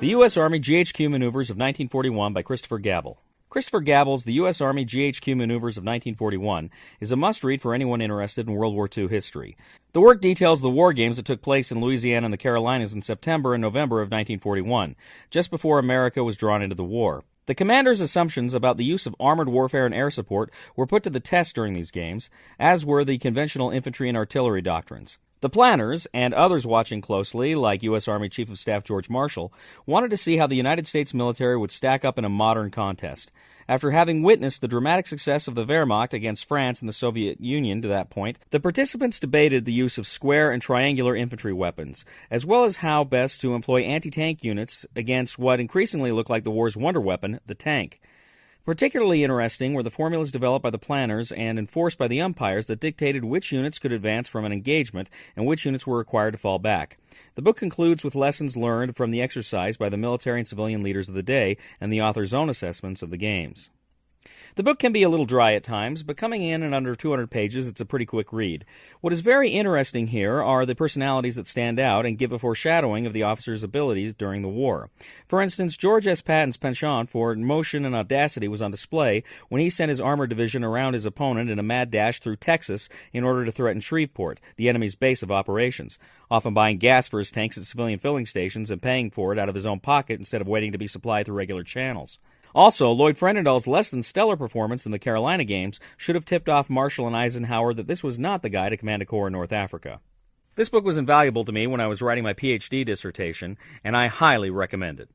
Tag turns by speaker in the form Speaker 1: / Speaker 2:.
Speaker 1: The U.S. Army GHQ Maneuvers of 1941 by Christopher Gabel. Christopher Gabel's The U.S. Army GHQ Maneuvers of 1941 is a must-read for anyone interested in World War II history. The work details the war games that took place in Louisiana and the Carolinas in September and November of 1941, just before America was drawn into the war. The commander's assumptions about the use of armored warfare and air support were put to the test during these games, as were the conventional infantry and artillery doctrines. The planners, and others watching closely, like U.S. Army Chief of Staff George Marshall, wanted to see how the United States military would stack up in a modern contest. After having witnessed the dramatic success of the Wehrmacht against France and the Soviet Union to that point, the participants debated the use of square and triangular infantry weapons, as well as how best to employ anti-tank units against what increasingly looked like the war's wonder weapon, the tank. Particularly interesting were the formulas developed by the planners and enforced by the umpires that dictated which units could advance from an engagement and which units were required to fall back. The book concludes with lessons learned from the exercise by the military and civilian leaders of the day and the author's own assessments of the games. The book can be a little dry at times, but coming in under 200 pages, it's a pretty quick read. What is very interesting here are the personalities that stand out and give a foreshadowing of the officers' abilities during the war. For instance, George S. Patton's penchant for motion and audacity was on display when he sent his armored division around his opponent in a mad dash through Texas in order to threaten Shreveport, the enemy's base of operations, often buying gas for his tanks at civilian filling stations and paying for it out of his own pocket instead of waiting to be supplied through regular channels. Also, Lloyd Frenendahl's less-than-stellar performance in the Carolina games should have tipped off Marshall and Eisenhower that this was not the guy to command a corps in North Africa. This book was invaluable to me when I was writing my Ph.D. dissertation, and I highly recommend it.